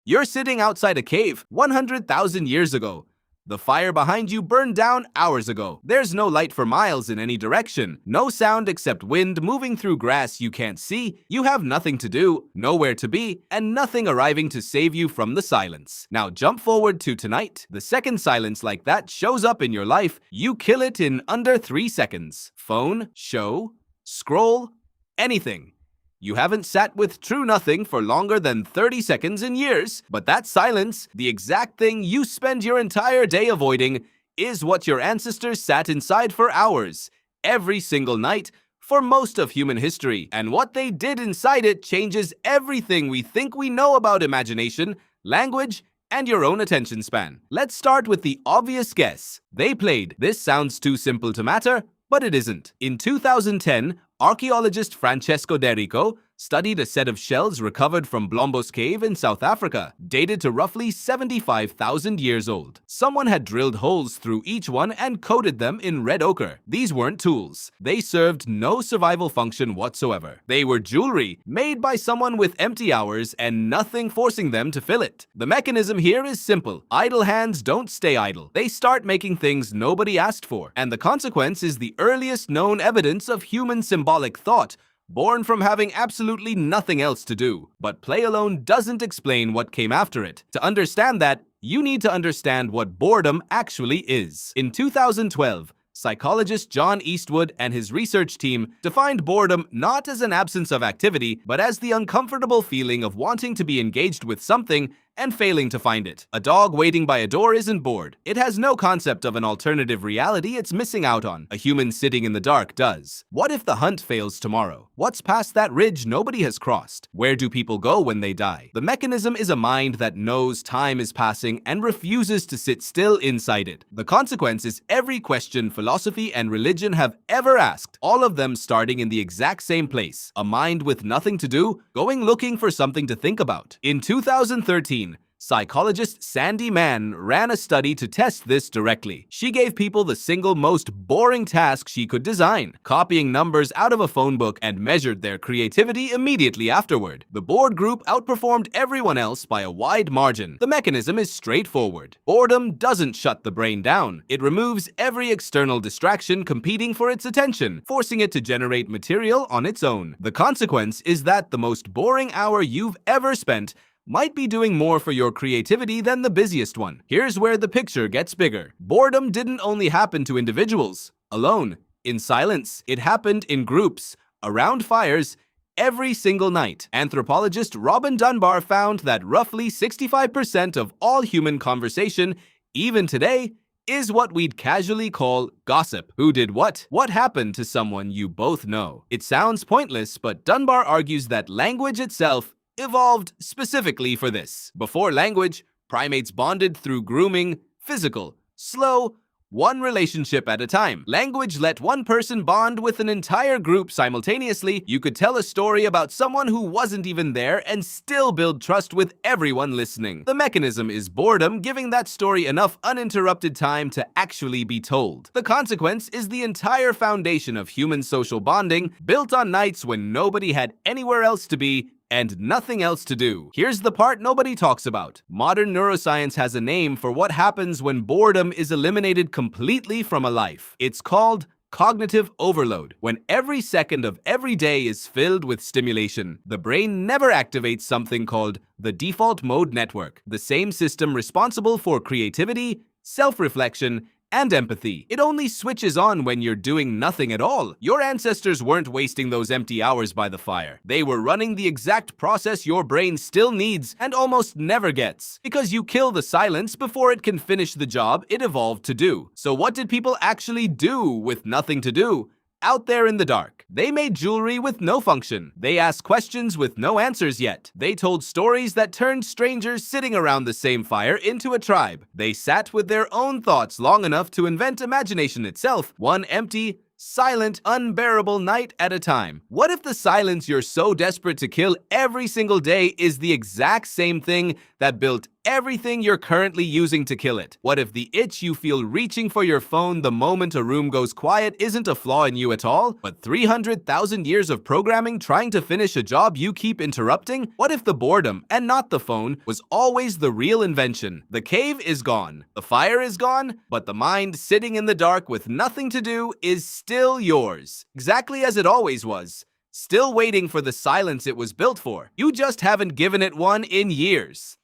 You're sitting outside a cave 100,000 years ago. The fire behind you burned down hours ago. There's no light for miles in any direction. No sound except wind moving through grass you can't see. You have nothing to do, nowhere to be, and nothing arriving to save you from the silence. Now jump forward to tonight. The second silence like that shows up in your life, you kill it in under 3 seconds. Phone, show, scroll, anything. You haven't sat with true nothing for longer than 30 seconds in years, but that silence, the exact thing you spend your entire day avoiding, is what your ancestors sat inside for hours, every single night, for most of human history. And what they did inside it changes everything we think we know about imagination, language, and your own attention span. Let's start with the obvious guess. They played. This sounds too simple to matter, but it isn't. In 2010, archaeologist Francesco De Rico studied a set of shells recovered from Blombos Cave in South Africa, dated to roughly 75,000 years old. Someone had drilled holes through each one and coated them in red ochre. These weren't tools. They served no survival function whatsoever. They were jewelry made by someone with empty hours and nothing forcing them to fill it. The mechanism here is simple. Idle hands don't stay idle. They start making things nobody asked for. And the consequence is the earliest known evidence of human symbolic thought, born from having absolutely nothing else to do. But play alone doesn't explain what came after it. To understand that, you need to understand what boredom actually is. In 2012, psychologist John Eastwood and his research team defined boredom not as an absence of activity, but as the uncomfortable feeling of wanting to be engaged with something and failing to find it. A dog waiting by a door isn't bored. It has no concept of an alternative reality it's missing out on. A human sitting in the dark does. What if the hunt fails tomorrow? What's past that ridge nobody has crossed? Where do people go when they die? The mechanism is a mind that knows time is passing and refuses to sit still inside it. The consequence is every question philosophy and religion have ever asked, all of them starting in the exact same place. A mind with nothing to do, going looking for something to think about. In 2013, psychologist Sandy Mann ran a study to test this directly. She gave people the single most boring task she could design, copying numbers out of a phone book, and measured their creativity immediately afterward. The bored group outperformed everyone else by a wide margin. The mechanism is straightforward. Boredom doesn't shut the brain down. It removes every external distraction competing for its attention, forcing it to generate material on its own. The consequence is that the most boring hour you've ever spent might be doing more for your creativity than the busiest one. Here's where the picture gets bigger. Boredom didn't only happen to individuals, alone, in silence. It happened in groups, around fires, every single night. Anthropologist Robin Dunbar found that roughly 65% of all human conversation, even today, is what we'd casually call gossip. Who did what? What happened to someone you both know? It sounds pointless, but Dunbar argues that language itself evolved specifically for this. Before language, primates bonded through grooming, physical, slow, one relationship at a time. Language let one person bond with an entire group simultaneously. You could tell a story about someone who wasn't even there and still build trust with everyone listening. The mechanism is boredom, giving that story enough uninterrupted time to actually be told. The consequence is the entire foundation of human social bonding, built on nights when nobody had anywhere else to be and nothing else to do. Here's the part nobody talks about. Modern neuroscience has a name for what happens when boredom is eliminated completely from a life. It's called cognitive overload. When every second of every day is filled with stimulation, the brain never activates something called the default mode network, the same system responsible for creativity, self-reflection, and empathy. It only switches on when you're doing nothing at all. Your ancestors weren't wasting those empty hours by the fire. They were running the exact process your brain still needs and almost never gets, because you kill the silence before it can finish the job it evolved to do. So what did people actually do with nothing to do? Out there in the dark. They made jewelry with no function. They asked questions with no answers yet. They told stories that turned strangers sitting around the same fire into a tribe. They sat with their own thoughts long enough to invent imagination itself, one empty, silent, unbearable night at a time. What if the silence you're so desperate to kill every single day is the exact same thing that built everything you're currently using to kill it? What if the itch you feel reaching for your phone the moment a room goes quiet isn't a flaw in you at all, but 300,000 years of programming trying to finish a job you keep interrupting? What if the boredom, and not the phone, was always the real invention? The cave is gone, the fire is gone, but the mind sitting in the dark with nothing to do is still yours, exactly as it always was. Still waiting for the silence it was built for. You just haven't given it one in years.